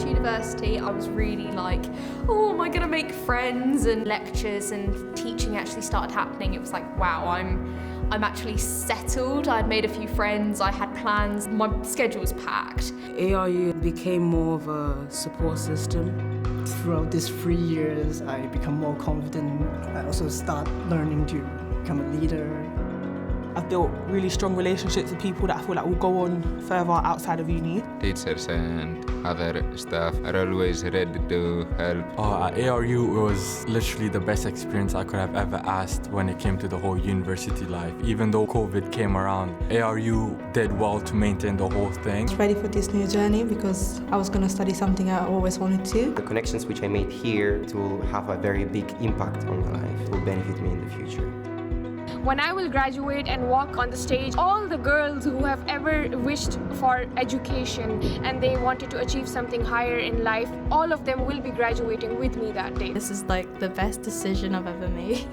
to university, I was really like, oh, am I going to make friends? And lectures and teaching actually started happening. It was like, wow, I'm actually settled. I'd made a few friends, I had plans, my schedule was packed. ARU became more of a support system. Throughout these 3 years, I become more confident. I also start learning to become a leader. I've built really strong relationships with people that I feel like will go on further outside of uni. Teachers and other staff are always ready to help. At ARU, it was literally the best experience I could have ever asked when it came to the whole university life. Even though COVID came around, ARU did well to maintain the whole thing. I was ready for this new journey because I was going to study something I always wanted to. The connections which I made here, it will have a very big impact on my life. It will benefit me in the future. When I will graduate and walk on the stage, all the girls who have ever wished for education and they wanted to achieve something higher in life, all of them will be graduating with me that day. This is like the best decision I've ever made.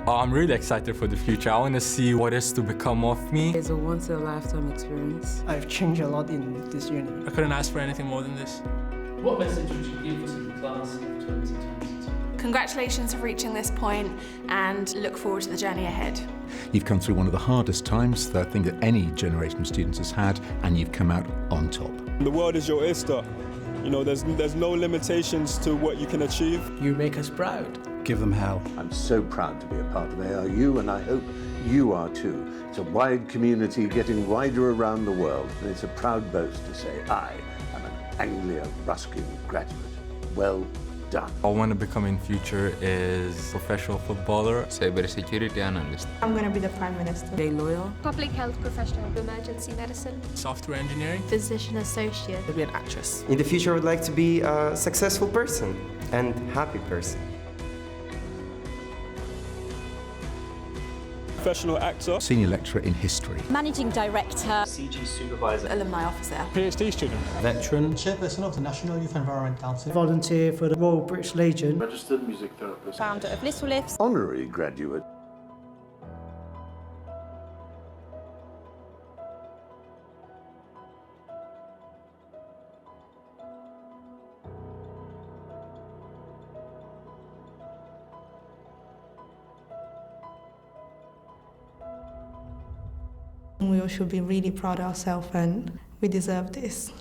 I'm really excited for the future. I want to see what is to become of me. It's a once-in-a-lifetime experience. I've changed a lot in this uni. I couldn't ask for anything more than this. What message would you give to the class of 2022? Congratulations for reaching this point and look forward to the journey ahead. You've come through one of the hardest times that I think that any generation of students has had, and you've come out on top. The world is your oyster. You know, there's no limitations to what you can achieve. You make us proud. Give them hell. I'm so proud to be a part of ARU, and I hope you are too. It's a wide community getting wider around the world, and it's a proud boast to say I am an Anglia Ruskin graduate. Well done. What I want to become in future is professional footballer, cybersecurity analyst. I'm going to be the Prime Minister. A lawyer. Public health professional. Emergency medicine. Software engineering. Physician associate. To be an actress. In the future, I would like to be a successful person and happy person. Professional actor. Senior lecturer in history. Managing director. CG supervisor. Alumni officer. PhD student. Veteran. Chairperson of the National Youth Environment Council. Volunteer for the Royal British Legion. Registered music therapist. Founder of Little Lifts. Honorary graduate. We all should be really proud of ourselves and we deserve this.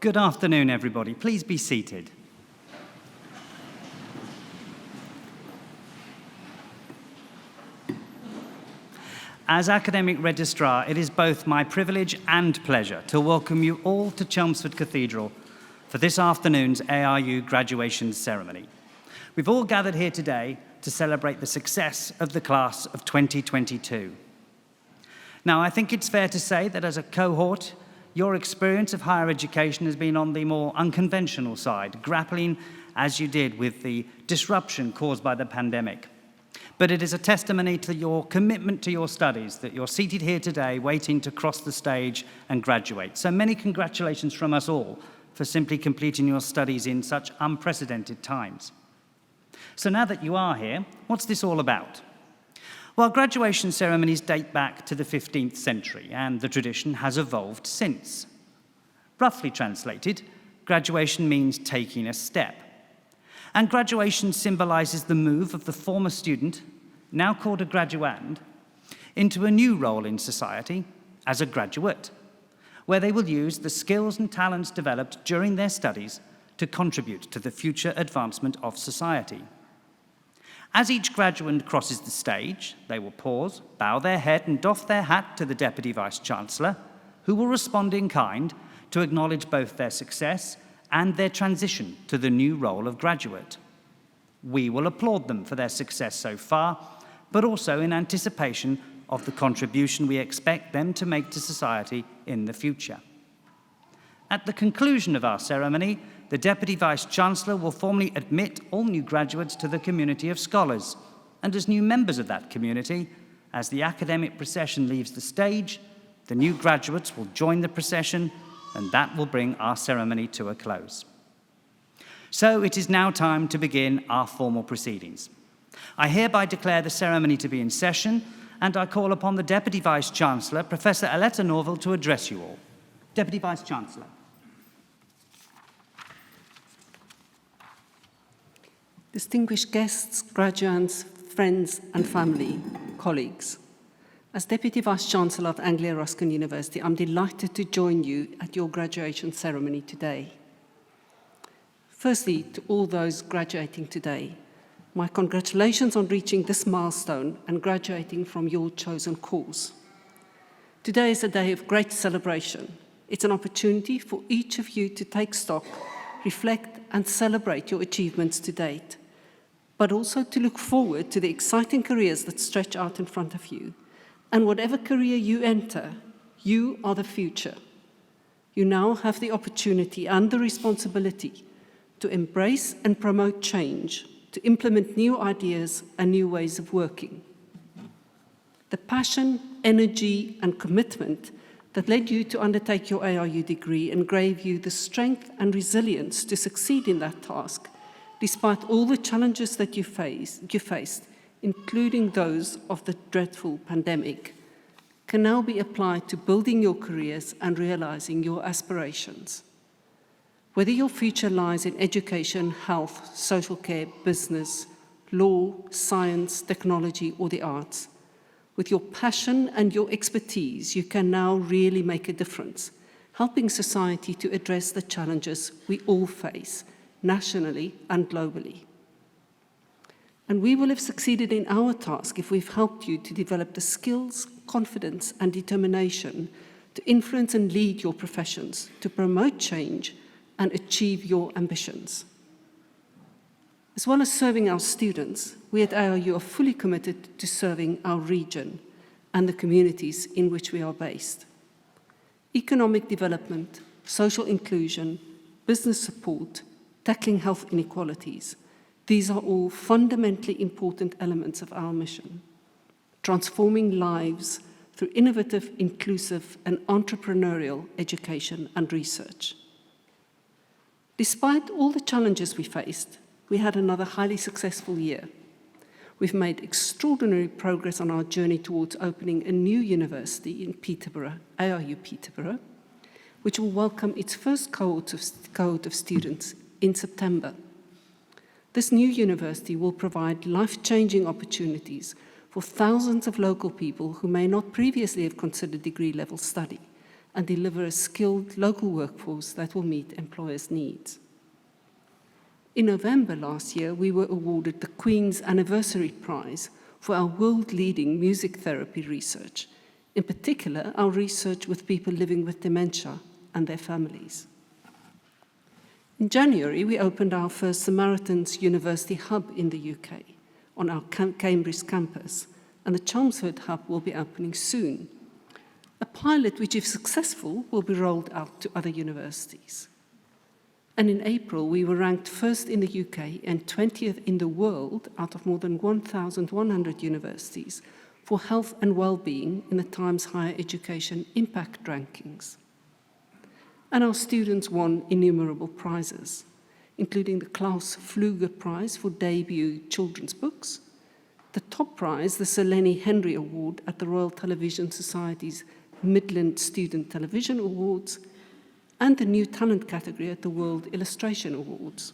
Good afternoon, everybody. Please be seated. As Academic Registrar, it is both my privilege and pleasure to welcome you all to Chelmsford Cathedral for this afternoon's ARU graduation ceremony. We've all gathered here today to celebrate the success of the class of 2022. Now, I think it's fair to say that as a cohort, your experience of higher education has been on the more unconventional side, grappling, as you did, with the disruption caused by the pandemic. But it is a testimony to your commitment to your studies that you're seated here today waiting to cross the stage and graduate. So many congratulations from us all for simply completing your studies in such unprecedented times. So now that you are here, what's this all about? Well, graduation ceremonies date back to the 15th century, and the tradition has evolved since. Roughly translated, graduation means taking a step. And graduation symbolizes the move of the former student, now called a graduand, into a new role in society as a graduate, where they will use the skills and talents developed during their studies to contribute to the future advancement of society. As each graduand crosses the stage, they will pause, bow their head and doff their hat to the Deputy Vice-Chancellor, who will respond in kind to acknowledge both their success and their transition to the new role of graduate. We will applaud them for their success so far, but also in anticipation of the contribution we expect them to make to society in the future. At the conclusion of our ceremony, the Deputy Vice-Chancellor will formally admit all new graduates to the community of scholars, and as new members of that community, as the academic procession leaves the stage, the new graduates will join the procession, and that will bring our ceremony to a close. So it is now time to begin our formal proceedings. I hereby declare the ceremony to be in session, and I call upon the Deputy Vice-Chancellor, Professor Aletta Norville, to address you all. Deputy Vice-Chancellor. Distinguished guests, graduates, friends and family, colleagues. As Deputy Vice-Chancellor of Anglia Ruskin University, I'm delighted to join you at your graduation ceremony today. Firstly, to all those graduating today, my congratulations on reaching this milestone and graduating from your chosen course. Today is a day of great celebration. It's an opportunity for each of you to take stock, reflect and celebrate your achievements to date, but also to look forward to the exciting careers that stretch out in front of you. And whatever career you enter, you are the future. You now have the opportunity and the responsibility to embrace and promote change, to implement new ideas and new ways of working. The passion, energy, and commitment that led you to undertake your ARU degree and gave you the strength and resilience to succeed in that task, despite all the challenges that you faced, including those of the dreadful pandemic, can now be applied to building your careers and realizing your aspirations. Whether your future lies in education, health, social care, business, law, science, technology, or the arts, with your passion and your expertise, you can now really make a difference, helping society to address the challenges we all face, nationally and globally. And we will have succeeded in our task if we've helped you to develop the skills, confidence, and determination to influence and lead your professions, to promote change and achieve your ambitions. As well as serving our students, we at ARU are fully committed to serving our region and the communities in which we are based. Economic development, social inclusion, business support, tackling health inequalities, these are all fundamentally important elements of our mission, transforming lives through innovative, inclusive, and entrepreneurial education and research. Despite all the challenges we faced, we had another highly successful year. We've made extraordinary progress on our journey towards opening a new university in Peterborough, ARU Peterborough, which will welcome its first cohort of students in September. This new university will provide life-changing opportunities for thousands of local people who may not previously have considered degree-level study, and deliver a skilled local workforce that will meet employers' needs. In November last year, we were awarded the Queen's Anniversary Prize for our world-leading music therapy research, in particular our research with people living with dementia and their families. In January, we opened our first Samaritans University Hub in the UK on our Cambridge campus, and the Chelmsford Hub will be opening soon. A pilot which, if successful, will be rolled out to other universities. And in April, we were ranked first in the UK and 20th in the world out of more than 1,100 universities for health and well-being in the Times Higher Education Impact Rankings. And our students won innumerable prizes, including the Klaus Pfluger Prize for debut children's books, the top prize, the Sir Lenny Henry Award at the Royal Television Society's Midland Student Television Awards, and the New Talent category at the World Illustration Awards.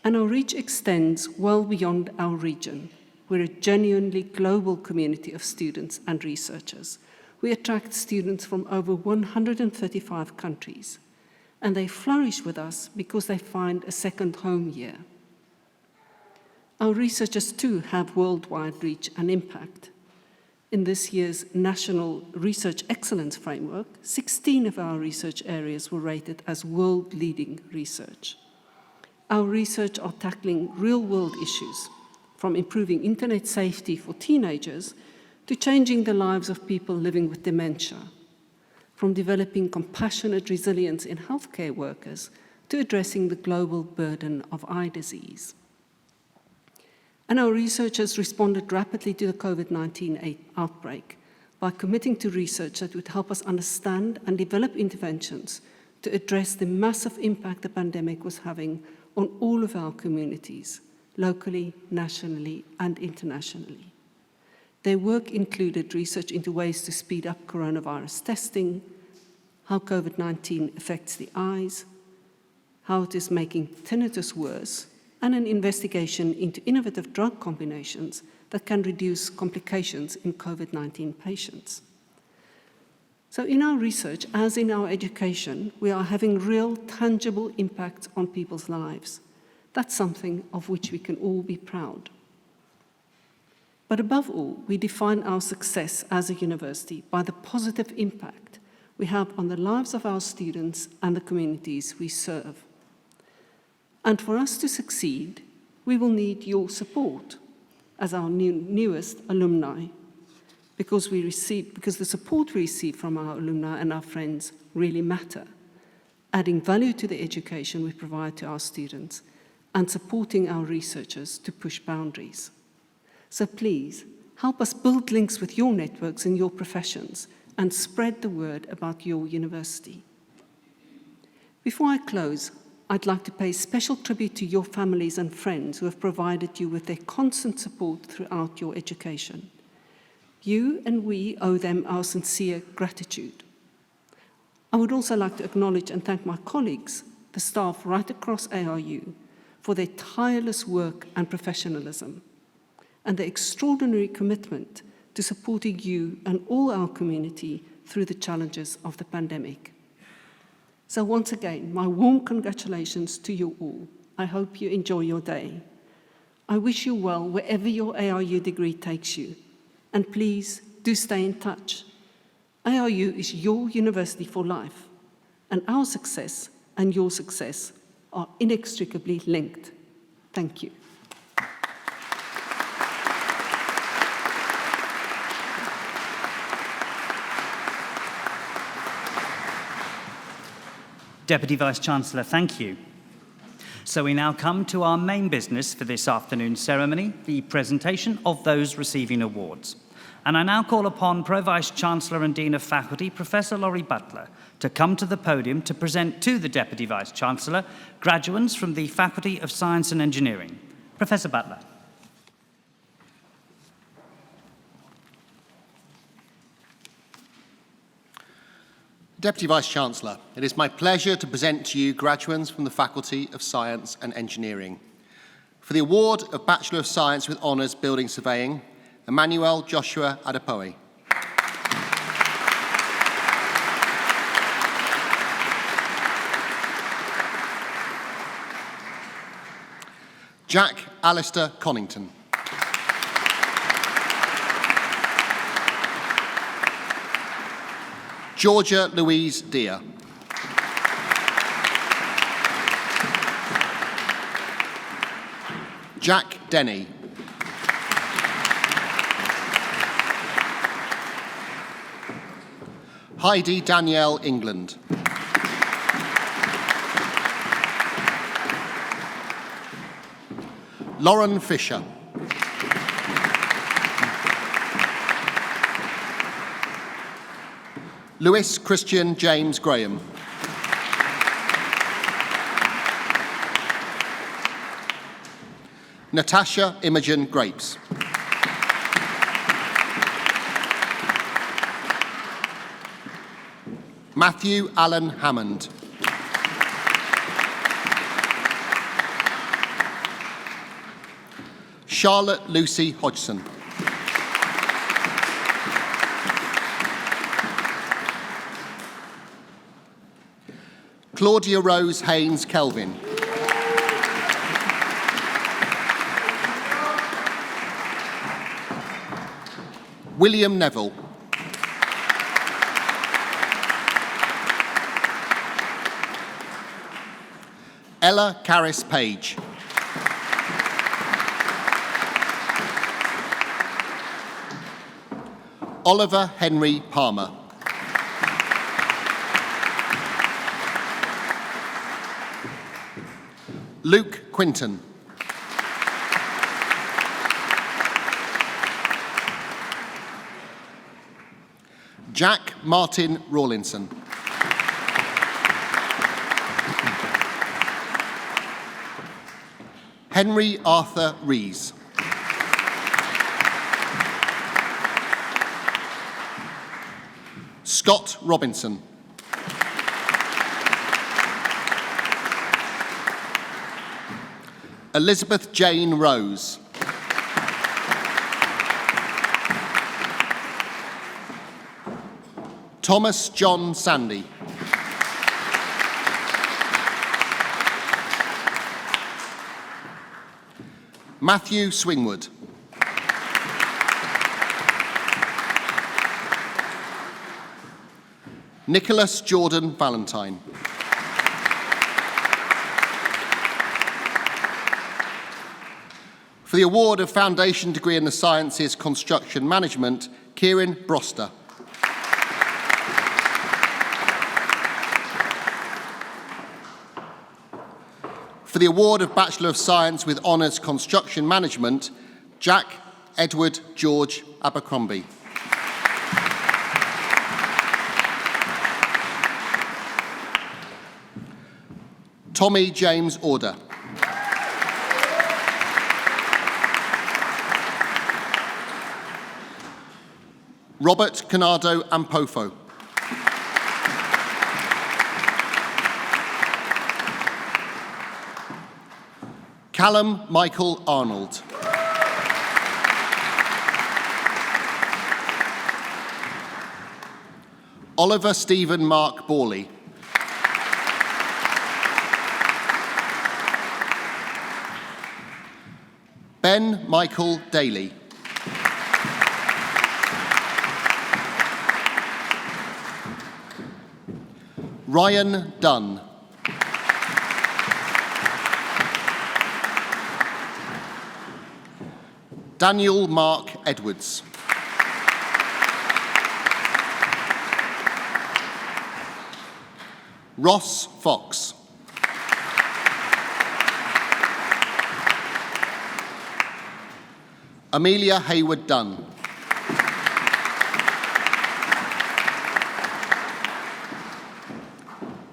And our reach extends well beyond our region. We're a genuinely global community of students and researchers. We attract students from over 135 countries, and they flourish with us because they find a second home here. Our researchers too have worldwide reach and impact. In this year's National Research Excellence Framework, 16 of our research areas were rated as world-leading research. Our research are tackling real-world issues, from improving internet safety for teenagers to changing the lives of people living with dementia, from developing compassionate resilience in healthcare workers to addressing the global burden of eye disease. And our researchers responded rapidly to the COVID-19 outbreak by committing to research that would help us understand and develop interventions to address the massive impact the pandemic was having on all of our communities, locally, nationally, and internationally. Their work included research into ways to speed up coronavirus testing, how COVID-19 affects the eyes, how it is making tinnitus worse, and an investigation into innovative drug combinations that can reduce complications in COVID-19 patients. So in our research, as in our education, we are having real, tangible impact on people's lives. That's something of which we can all be proud. But above all, we define our success as a university by the positive impact we have on the lives of our students and the communities we serve. And for us to succeed, we will need your support as our newest alumni, because the support we receive from our alumni and our friends really matter, adding value to the education we provide to our students and supporting our researchers to push boundaries. So please, help us build links with your networks and your professions and spread the word about your university. Before I close, I'd like to pay special tribute to your families and friends who have provided you with their constant support throughout your education. You and we owe them our sincere gratitude. I would also like to acknowledge and thank my colleagues, the staff right across ARU, for their tireless work and professionalism, and their extraordinary commitment to supporting you and all our community through the challenges of the pandemic. So once again, my warm congratulations to you all. I hope you enjoy your day. I wish you well wherever your ARU degree takes you. And please do stay in touch. ARU is your university for life, and our success and your success are inextricably linked. Thank you. Deputy Vice-Chancellor, thank you. So we now come to our main business for this afternoon's ceremony, the presentation of those receiving awards. And I now call upon Pro-Vice-Chancellor and Dean of Faculty, Professor Laurie Butler, to come to the podium to present to the Deputy Vice-Chancellor graduates from the Faculty of Science and Engineering. Professor Butler. Deputy Vice-Chancellor, it is my pleasure to present to you graduates from the Faculty of Science and Engineering. For the award of Bachelor of Science with Honours Building Surveying, Emmanuel Joshua Adepoye. Jack Alistair Connington. Georgia Louise Deere. Jack Denny. Heidi Danielle England. Lauren Fisher. Lewis Christian James Graham. Natasha Imogen Grapes. Matthew Allen Hammond. Charlotte Lucy Hodgson. Claudia Rose Haynes Kelvin. William Neville. Ella Caris Page. Oliver Henry Palmer. Luke Quinton. Jack Martin Rawlinson. Henry Arthur Rees. Scott Robinson. Elizabeth Jane Rose. Thomas John Sandy. Matthew Swingwood. Nicholas Jordan Valentine. For the award of Foundation Degree in the Sciences Construction Management, Kieran Broster. For the award of Bachelor of Science with Honours Construction Management, Jack Edward George Abercrombie. Tommy James Order. Robert Canardo Ampofo. Callum Michael Arnold. Oliver Stephen Mark Borley. Ben Michael Daly. Ryan Dunn. Daniel Mark Edwards. Ross Fox. Amelia Hayward Dunn.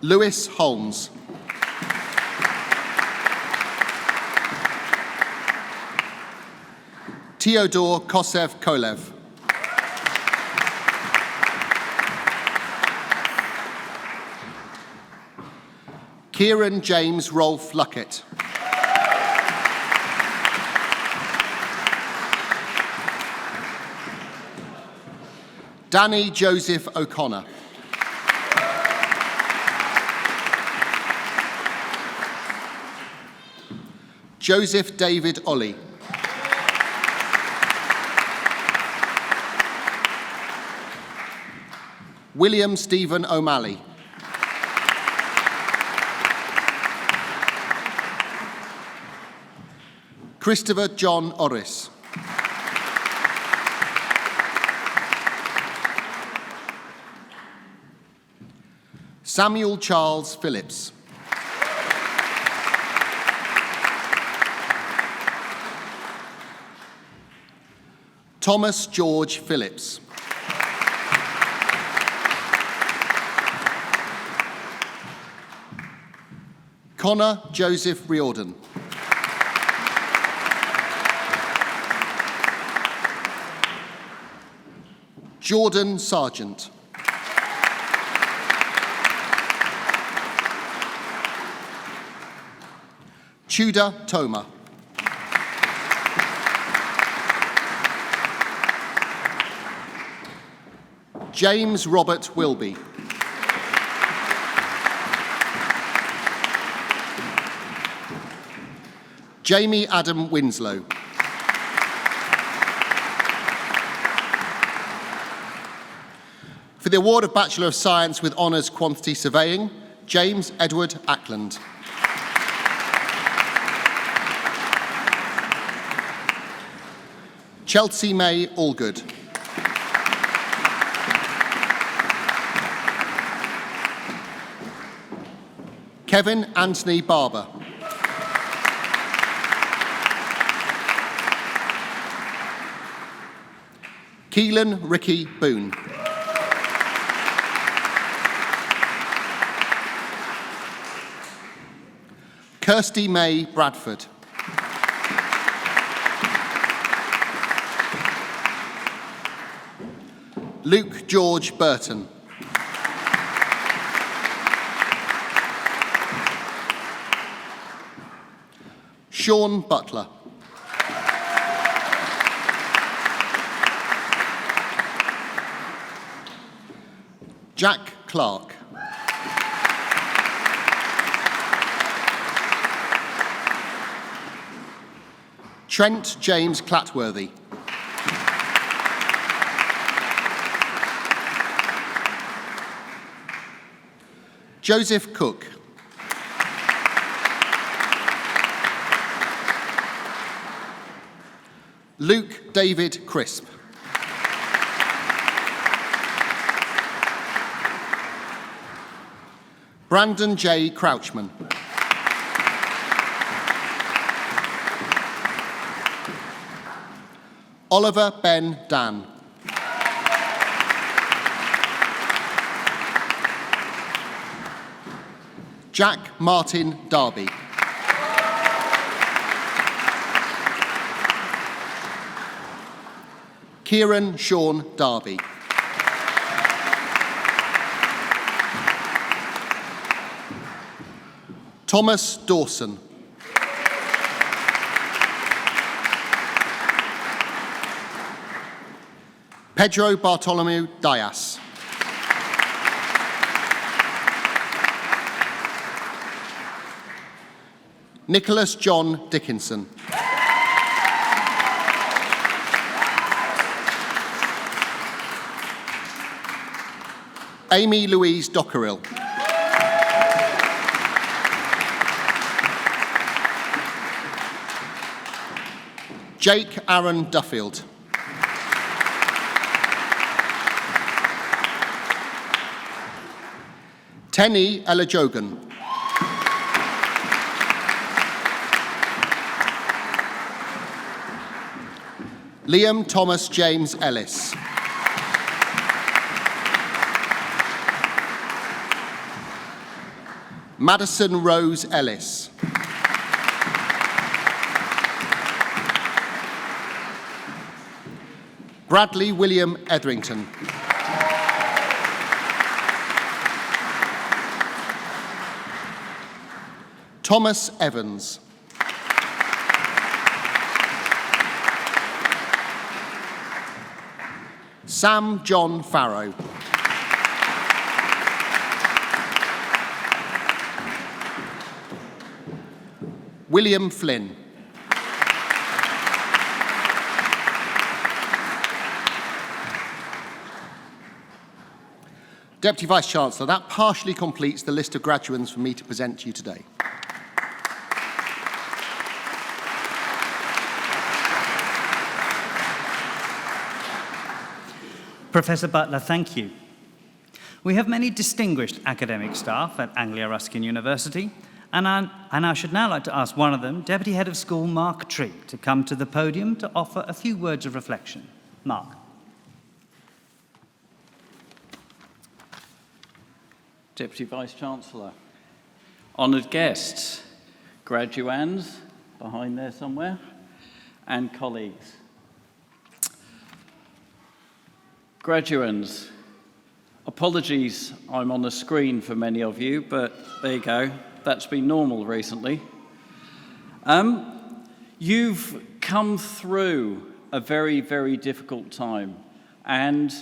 Lewis Holmes. Theodore Kosev Kolev. Kieran James Rolfe Luckett. Danny Joseph O'Connor. Joseph David Ollie. William Stephen O'Malley. Christopher John Orris. Samuel Charles Phillips. Thomas George Phillips. Connor Joseph Riordan. Jordan Sargent. Tudor Toma. James Robert Wilby. Jamie Adam Winslow. For the award of Bachelor of Science with Honours Quantity Surveying, James Edward Ackland. Chelsea May Allgood. Kevin Anthony Barber. Keelan Ricky Boone. Kirsty May Bradford. Luke George Burton. Sean Butler. Jack Clark. Trent James Clatworthy. Joseph Cook. Luke David Crisp. Brandon J. Crouchman. Oliver Ben Dan. Jack Martin Darby. Kieran Sean Darby. Thomas Dawson. Pedro Bartolomeu Dias. Nicholas John Dickinson. Amy Louise Dockerill. Jake Aaron Duffield. Tenny Elajogan. Liam Thomas James Ellis. Madison Rose Ellis. Bradley William Etherington. Thomas Evans. Sam John Farrow. William Flynn. Deputy Vice-Chancellor, that partially completes the list of graduands for me to present to you today. Professor Butler, thank you. We have many distinguished academic staff at Anglia Ruskin University, and I should now like to ask one of them, Deputy Head of School Mark Tree, to come to the podium to offer a few words of reflection. Mark. Deputy Vice-Chancellor, honoured guests, graduands behind there somewhere, and colleagues. Graduands, apologies I'm on the screen for many of you, but there you go, that's been normal recently. You've come through a very, very difficult time, and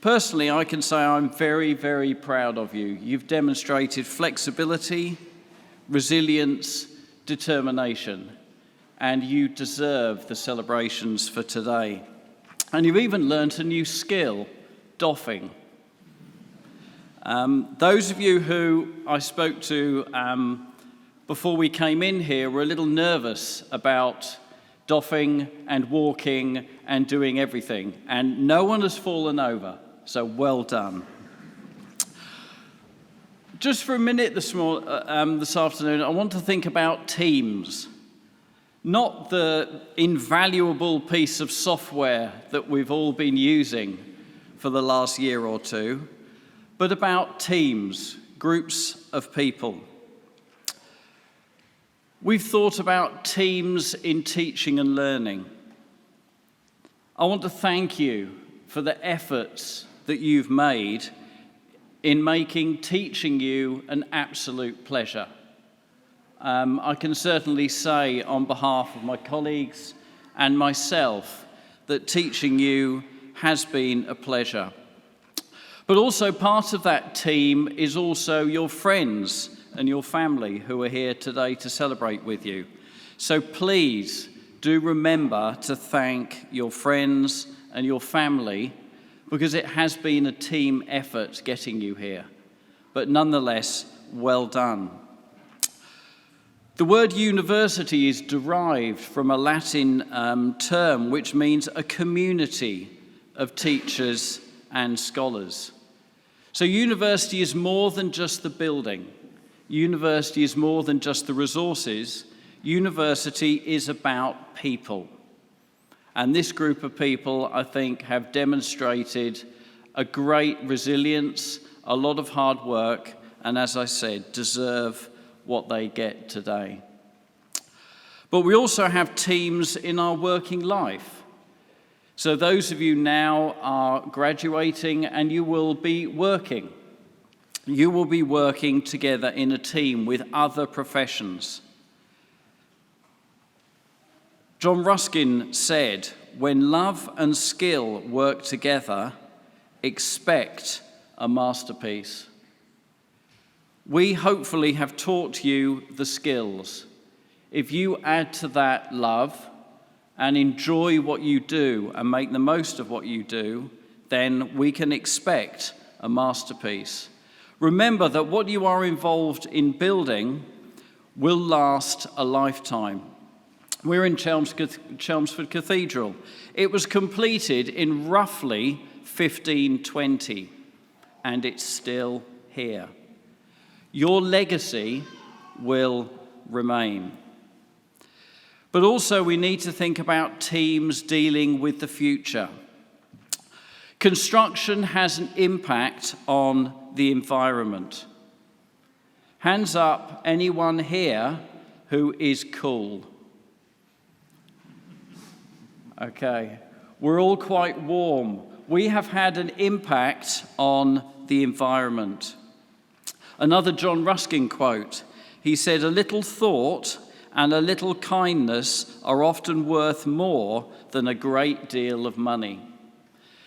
personally I can say I'm very, very proud of you. You've demonstrated flexibility, resilience, determination, and you deserve the celebrations for today. And you've even learnt a new skill, doffing. Those of you who I spoke to before we came in here were a little nervous about doffing and walking and doing everything, and no one has fallen over, so well done. Just for a minute this afternoon, I want to think about Teams. Not the invaluable piece of software that we've all been using for the last year or two, but about teams, groups of people. We've thought about teams in teaching and learning. I want to thank you for the efforts that you've made in making teaching you an absolute pleasure. I can certainly say on behalf of my colleagues and myself that teaching you has been a pleasure. But also part of that team is also your friends and your family who are here today to celebrate with you. So please do remember to thank your friends and your family, because it has been a team effort getting you here. But nonetheless, well done. The word university is derived from a Latin term which means a community of teachers and scholars. So university is more than just the building. University is more than just the resources. University is about people. And this group of people, I think, have demonstrated a great resilience, a lot of hard work, and as I said, deserve what they get today. But we also have teams in our working life. So those of you now are graduating and you will be working. You will be working together in a team with other professions. John Ruskin said, "When love and skill work together, expect a masterpiece." We hopefully have taught you the skills. If you add to that love and enjoy what you do and make the most of what you do, then we can expect a masterpiece. Remember that what you are involved in building will last a lifetime. We're in Chelmsford Cathedral. It was completed in roughly 1520, and it's still here. Your legacy will remain. But also we need to think about teams dealing with the future. Construction has an impact on the environment. Hands up, anyone here who is cool? Okay, we're all quite warm. We have had an impact on the environment. Another John Ruskin quote, he said, "A little thought and a little kindness are often worth more than a great deal of money."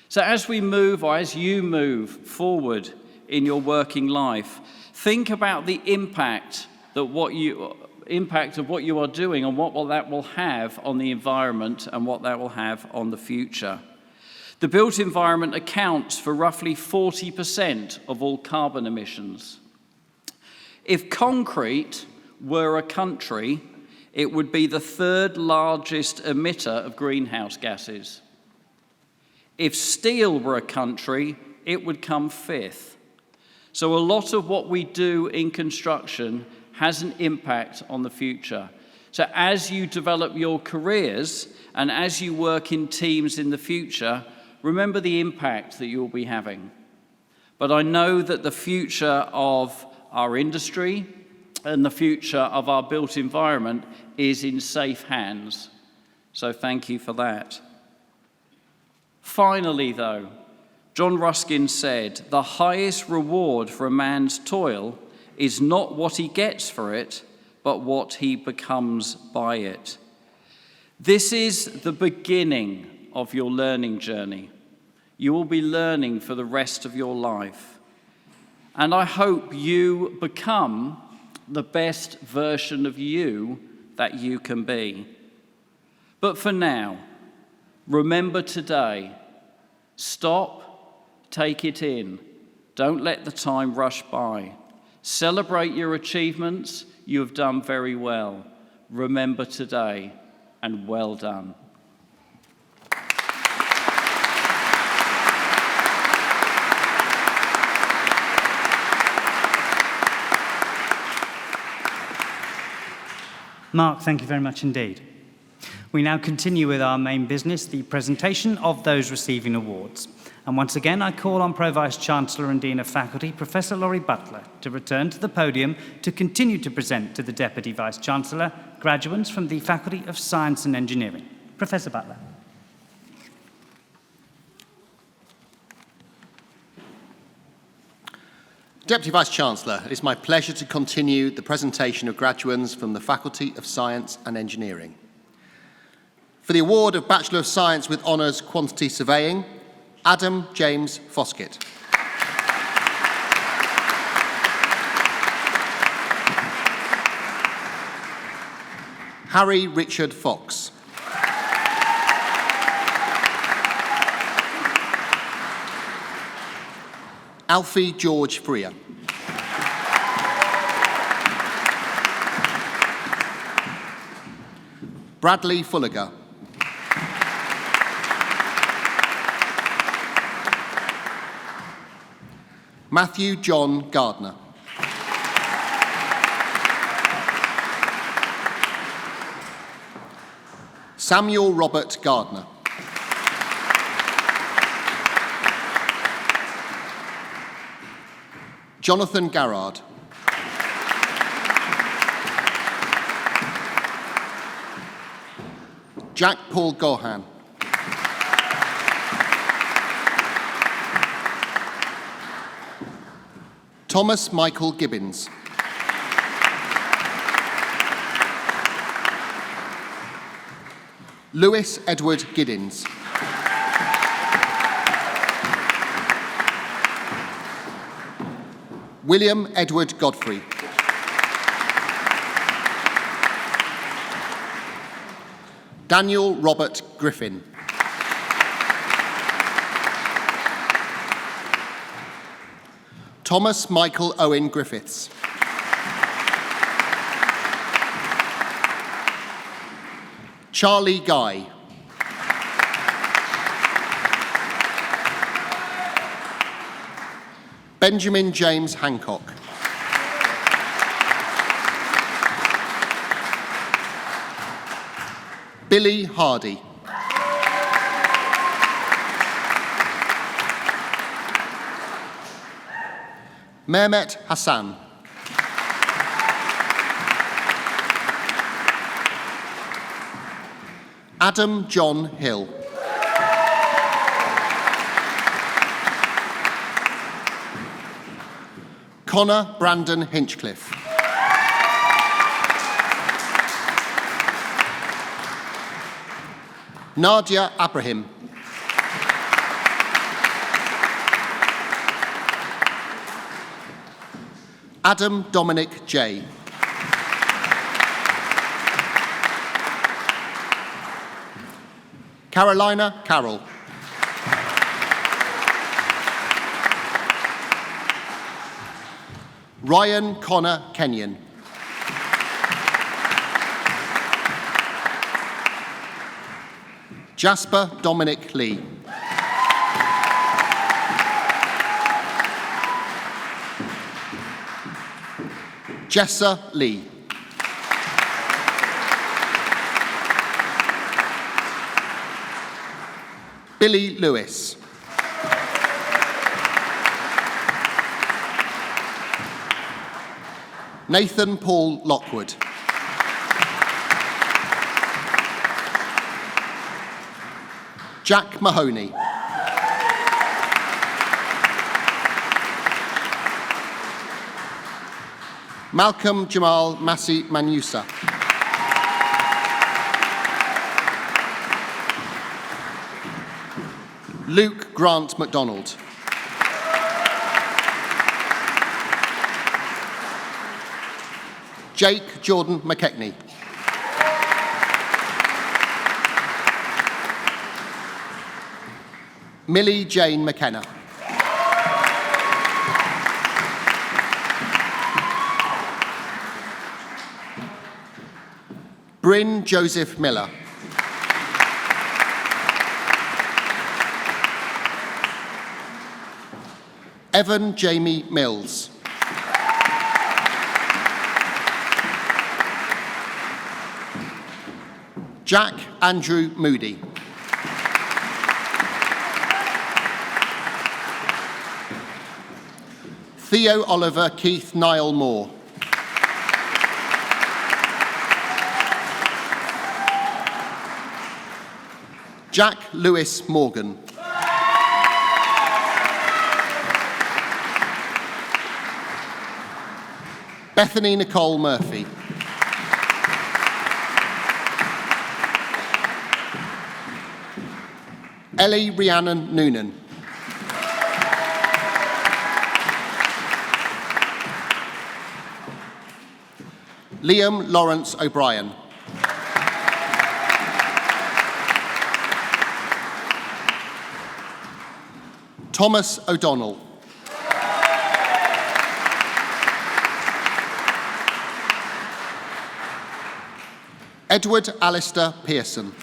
So as we move, or as you move forward in your working life, think about the impact of what you are doing and what that will have on the environment and what that will have on the future. The built environment accounts for roughly 40% of all carbon emissions. If concrete were a country, it would be the third largest emitter of greenhouse gases. If steel were a country, it would come fifth. So a lot of what we do in construction has an impact on the future. So as you develop your careers and as you work in teams in the future, remember the impact that you'll be having. But I know that the future of our industry and the future of our built environment is in safe hands. So thank you for that. Finally, though, John Ruskin said, "The highest reward for a man's toil is not what he gets for it, but what he becomes by it." This is the beginning of your learning journey. You will be learning for the rest of your life. And I hope you become the best version of you that you can be. But for now, remember today, stop, take it in. Don't let the time rush by. Celebrate your achievements. You have done very well. Remember today, and well done. Mark, thank you very much indeed. We now continue with our main business, the presentation of those receiving awards. And once again, I call on Pro Vice-Chancellor and Dean of Faculty, Professor Laurie Butler, to return to the podium to continue to present to the Deputy Vice-Chancellor graduates from the Faculty of Science and Engineering. Professor Butler. Deputy Vice-Chancellor, it is my pleasure to continue the presentation of graduates from the Faculty of Science and Engineering. For the award of Bachelor of Science with Honours Quantity Surveying, Adam James Foskett. Harry Richard Fox. Alfie George Freer. Bradley Fulliger. Matthew John Gardner. Samuel Robert Gardner. Jonathan Garrard. Jack Paul Gohan. Thomas Michael Gibbons. Lewis Edward Giddins. William Edward Godfrey. Daniel Robert Griffin. Thomas Michael Owen Griffiths. Charlie Guy. Benjamin James Hancock. Billy Hardy. Mehmet Hassan. Adam John Hill. Connor Brandon Hinchcliffe. Nadia Abraham. Adam Dominic J. Carolina Carroll. Ryan Connor Kenyon. Jasper Dominic Lee. Jessa Lee. Billy Lewis. Nathan Paul Lockwood. Jack Mahoney. Malcolm Jamal Massi Manusa. Luke Grant MacDonald. Jake Jordan McKechnie. Millie Jane McKenna. Bryn Joseph Miller. Evan Jamie Mills. Jack Andrew Moody. Theo Oliver Keith Niall Moore. Jack Lewis Morgan. Bethany Nicole Murphy. Ellie Rhiannon Noonan. Liam Lawrence O'Brien. Thomas O'Donnell. Edward Alistair Pearson.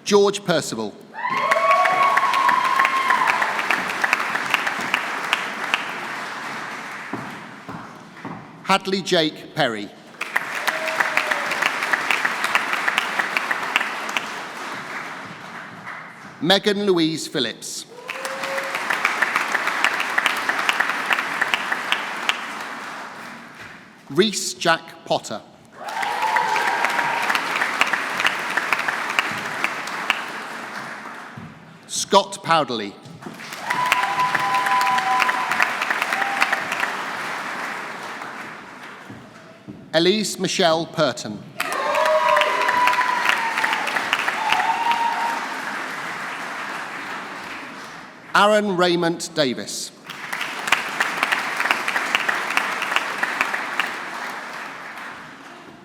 George Percival. Hadley Jake Perry. Megan Louise Phillips. Reese Jack Potter. Scott Powderly. Elise Michelle Purton. Aaron Raymond Davis.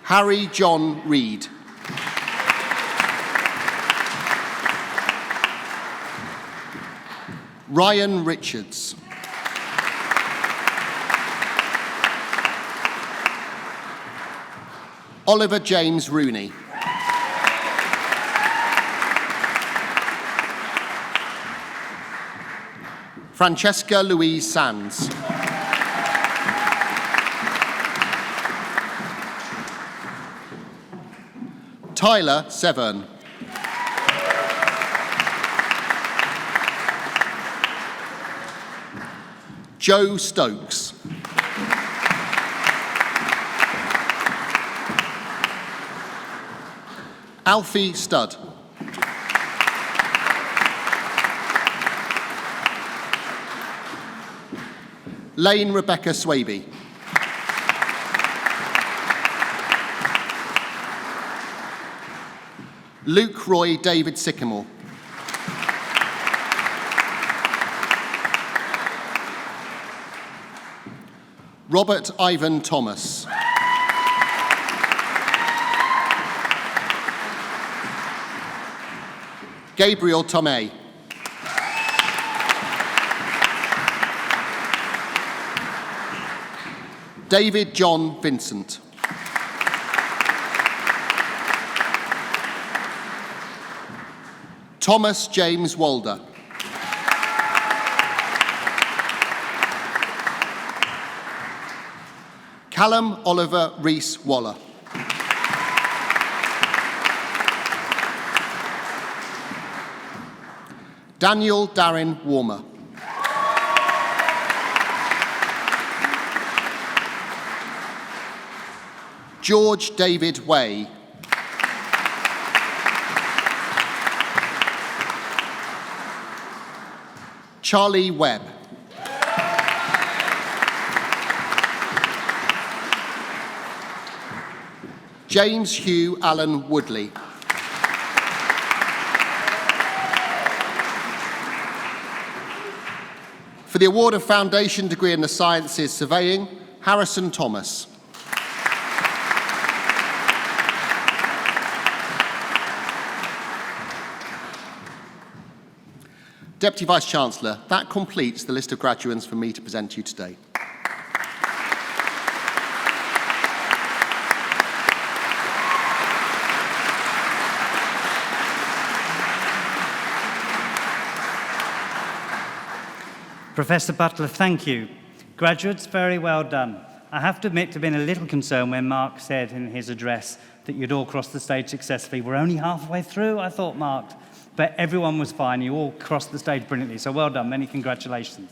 Harry John Reed. Ryan Richards. Oliver James Rooney. Francesca Louise Sands. Tyler Severn. Joe Stokes. Alfie Studd. Lane Rebecca Swaby. Luke Roy David Sycamore. Robert Ivan Thomas. Gabriel Tomei. David John Vincent. Thomas James Walder. Callum Oliver Rees-Waller. Daniel Darren Warmer. George David Way. Charlie Webb. James Hugh Allen Woodley. For the award of Foundation Degree in the Sciences Surveying, Harrison Thomas. Deputy Vice-Chancellor, that completes the list of graduands for me to present to you today. Professor Butler, thank you. Graduates, very well done. I have to admit to being a little concerned when Mark said in his address that you'd all crossed the stage successfully. We're only halfway through, I thought, Mark. But everyone was fine. You all crossed the stage brilliantly, so well done. Many congratulations.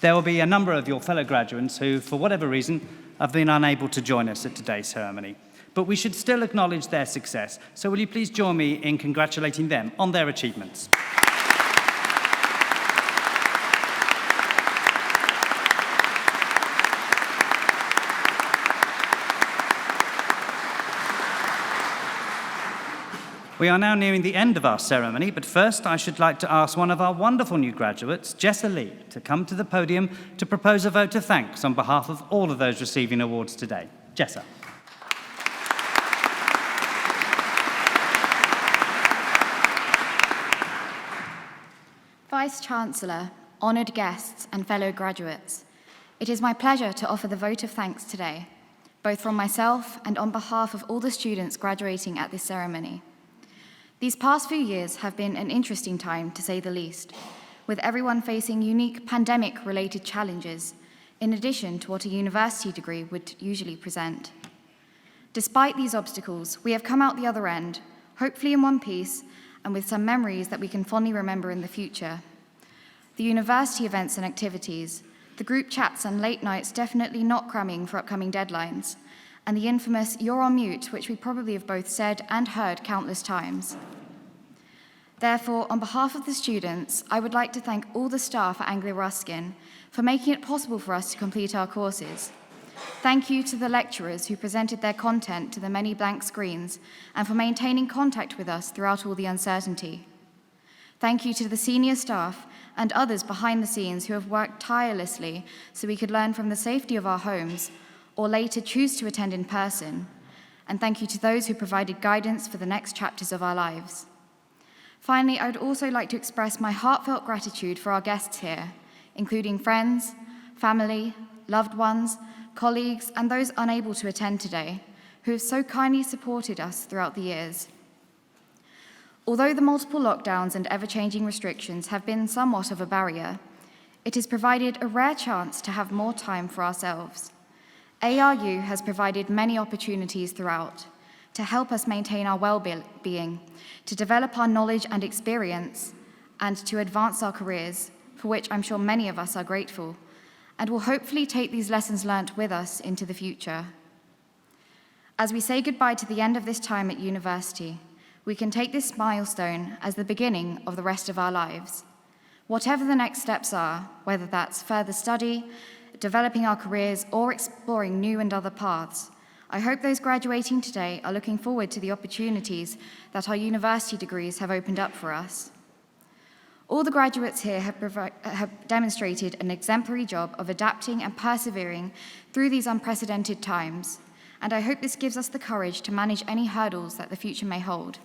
There will be a number of your fellow graduates who, for whatever reason, have been unable to join us at today's ceremony. But we should still acknowledge their success. So will you please join me in congratulating them on their achievements? We are now nearing the end of our ceremony, but first I should like to ask one of our wonderful new graduates, Jessa Lee, to come to the podium to propose a vote of thanks on behalf of all of those receiving awards today. Jessa. Vice-Chancellor, honoured guests and fellow graduates, it is my pleasure to offer the vote of thanks today, both from myself and on behalf of all the students graduating at this ceremony. These past few years have been an interesting time, to say the least, with everyone facing unique pandemic-related challenges, in addition to what a university degree would usually present. Despite these obstacles, we have come out the other end, hopefully in one piece, and with some memories that we can fondly remember in the future. The university events and activities, the group chats and late nights definitely not cramming for upcoming deadlines, and the infamous "you're on mute," which we probably have both said and heard countless times. Therefore, on behalf of the students, I would like to thank all the staff at Anglia Ruskin for making it possible for us to complete our courses. Thank you to the lecturers who presented their content to the many blank screens and for maintaining contact with us throughout all the uncertainty. Thank you to the senior staff and others behind the scenes who have worked tirelessly so we could learn from the safety of our homes or later choose to attend in person. And thank you to those who provided guidance for the next chapters of our lives. Finally, I would also like to express my heartfelt gratitude for our guests here, including friends, family, loved ones, colleagues, and those unable to attend today, who have so kindly supported us throughout the years. Although the multiple lockdowns and ever-changing restrictions have been somewhat of a barrier, it has provided a rare chance to have more time for ourselves. ARU has provided many opportunities throughout to help us maintain our well-being, to develop our knowledge and experience, and to advance our careers, for which I'm sure many of us are grateful, and will hopefully take these lessons learnt with us into the future. As we say goodbye to the end of this time at university, we can take this milestone as the beginning of the rest of our lives. Whatever the next steps are, whether that's further study, developing our careers, or exploring new and other paths, I hope those graduating today are looking forward to the opportunities that our university degrees have opened up for us. All the graduates here have demonstrated an exemplary job of adapting and persevering through these unprecedented times, and I hope this gives us the courage to manage any hurdles that the future may hold.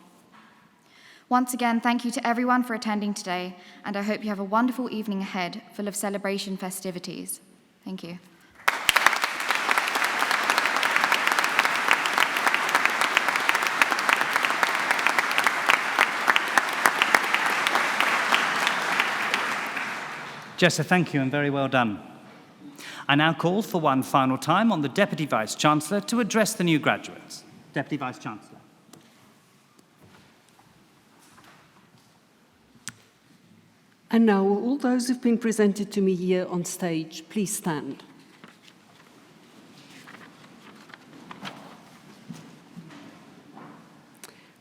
Once again, thank you to everyone for attending today, and I hope you have a wonderful evening ahead full of celebration festivities. Thank you. Jessa, thank you and very well done. I now call for one final time on the Deputy Vice-Chancellor to address the new graduates. Deputy Vice-Chancellor. And now, all those who've been presented to me here on stage, please stand.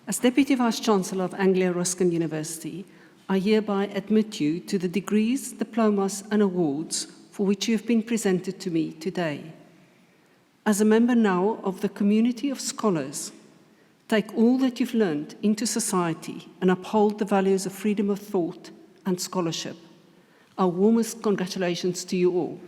As Deputy Vice-Chancellor of Anglia Ruskin University, I hereby admit you to the degrees, diplomas and awards for which you have been presented to me today. As a member now of the community of scholars, take all that you've learned into society and uphold the values of freedom of thought and scholarship. Our warmest congratulations to you all.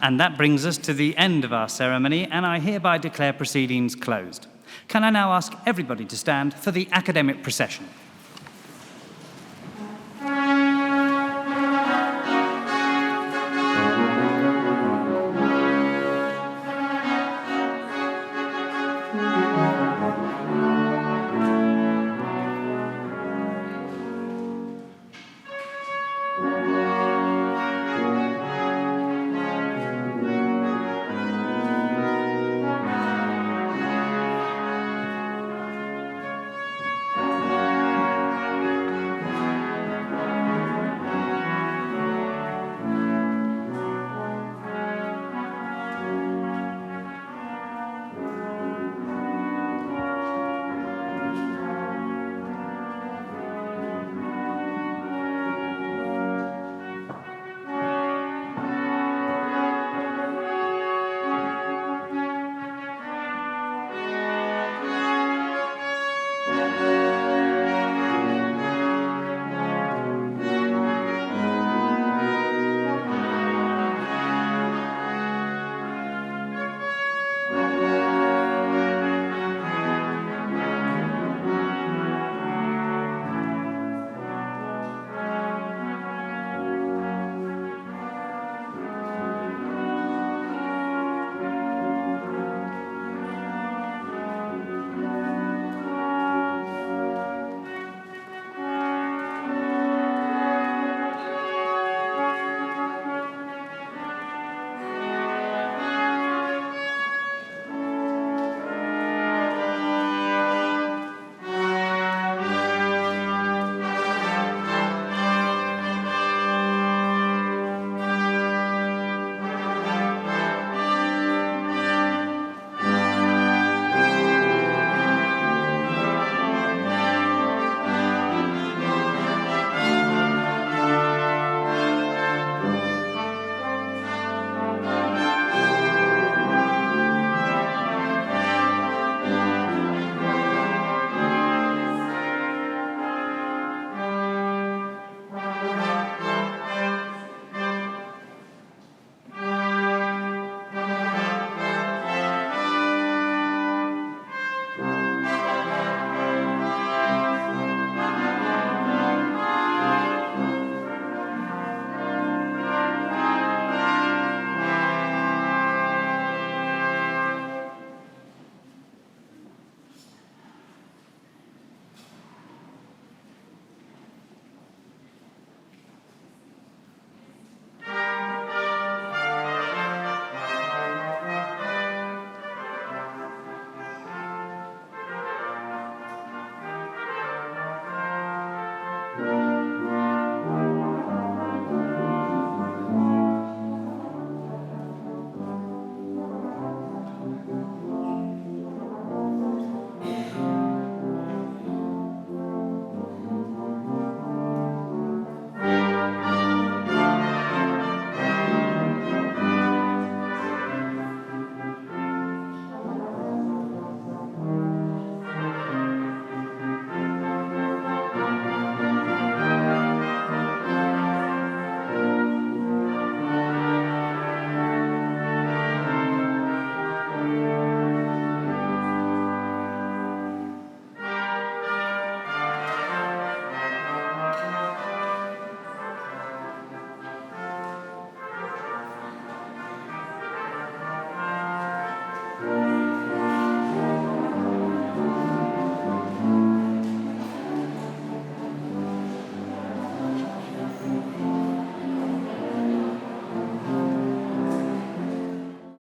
And that brings us to the end of our ceremony, and I hereby declare proceedings closed. Can I now ask everybody to stand for the academic procession?